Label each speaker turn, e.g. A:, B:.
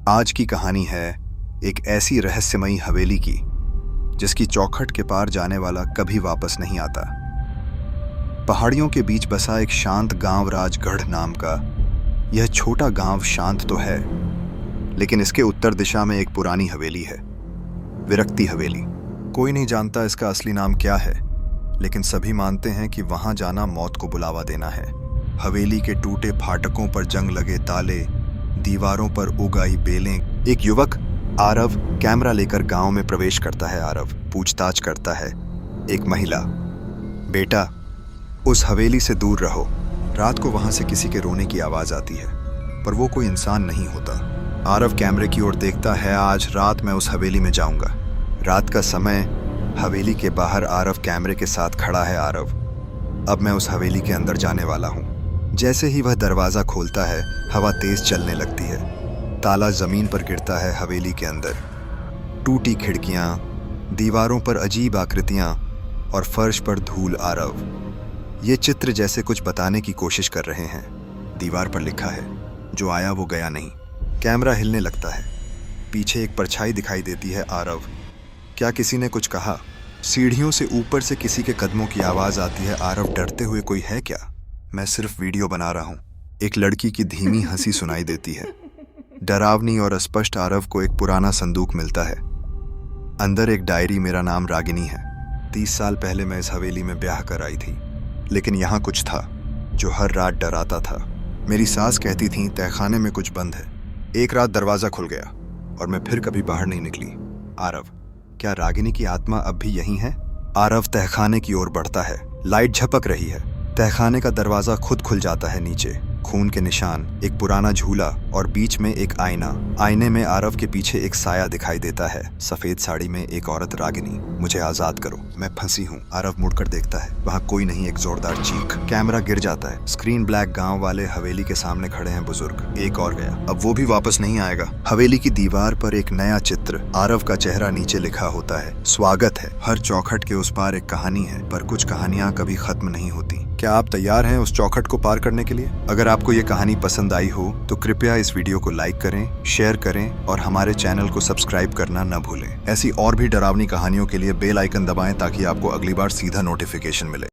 A: आज की कहानी है एक ऐसी रहस्यमयी हवेली की जिसकी चौखट के पार जाने वाला कभी वापस नहीं आता। पहाड़ियों के बीच बसा एक शांत गांव राजगढ़ नाम का यह छोटा गांव शांत तो है, लेकिन इसके उत्तर दिशा में एक पुरानी हवेली है, विरक्ति हवेली। कोई नहीं जानता इसका असली नाम क्या है, लेकिन सभी मानते हैं कि वहां जाना मौत को बुलावा देना है। हवेली के टूटे फाटकों पर जंग लगे ताले, दीवारों पर उगाई बेलें। एक युवक आरव कैमरा लेकर गांव में प्रवेश करता है। आरव पूछताछ करता है। एक महिला, बेटा उस हवेली से दूर रहो। रात को वहां से किसी के रोने की आवाज आती है, पर वो कोई इंसान नहीं होता। आरव कैमरे की ओर देखता है। आज रात मैं उस हवेली में जाऊंगा। रात का समय, हवेली के बाहर आरव कैमरे के साथ खड़ा है। आरव, अब मैं उस हवेली के अंदर जाने वाला हूँ। जैसे ही वह दरवाज़ा खोलता है, हवा तेज चलने लगती है। ताला ज़मीन पर गिरता है। हवेली के अंदर टूटी खिड़कियाँ, दीवारों पर अजीब आकृतियाँ और फर्श पर धूल। आरव, ये चित्र जैसे कुछ बताने की कोशिश कर रहे हैं। दीवार पर लिखा है, जो आया वो गया नहीं। कैमरा हिलने लगता है। पीछे एक परछाई दिखाई देती है। आरव, क्या किसी ने कुछ कहा? सीढ़ियों से ऊपर से किसी के कदमों की आवाज़ आती है। आरव डरते हुए, कोई है क्या? मैं सिर्फ वीडियो बना रहा हूँ। एक लड़की की धीमी हंसी सुनाई देती है। डरावनी और अस्पष्ट आरव को एक पुराना संदूक मिलता है। अंदर एक डायरी। मेरा नाम रागिनी है। 30 साल पहले मैं इस हवेली में ब्याह कर आई थी, लेकिन यहाँ कुछ था जो हर रात डराता था। मेरी सास कहती थी तहखाने में कुछ बंद है। एक रात दरवाज़ा खुल गया और मैं फिर कभी बाहर नहीं निकली। आरव, क्या रागिनी की आत्मा अब भी यहीं है? आरव तहखाने की ओर बढ़ता है। लाइट झपक रही है। तहखाने का दरवाजा खुद खुल जाता है। नीचे खून के निशान, एक पुराना झूला और बीच में एक आईना। आईने में आरव के पीछे एक साया दिखाई देता है। सफेद साड़ी में एक औरत। रागिनी, मुझे आजाद करो, मैं फंसी हूँ। आरव मुड़कर देखता है, वहाँ कोई नहीं। एक जोरदार चीख। कैमरा गिर जाता है। Screen black. गांव वाले हवेली के सामने खड़े हैं। बुजुर्ग, एक और गया, अब वो भी वापस नहीं आएगा। हवेली की दीवार पर एक नया चित्र। आरव का चेहरा नीचे लिखा होता है, स्वागत है। हर चौखट के उस पार एक कहानी है, पर कुछ कहानियां कभी खत्म नहीं होती। क्या आप तैयार हैं उस चौखट को पार करने के लिए? अगर आपको ये कहानी पसंद आई हो तो कृपया इस वीडियो को लाइक करें, शेयर करें और हमारे चैनल को सब्सक्राइब करना न भूलें। ऐसी और भी डरावनी कहानियों के लिए बेल आइकन दबाएं ताकि आपको अगली बार सीधा नोटिफिकेशन मिले।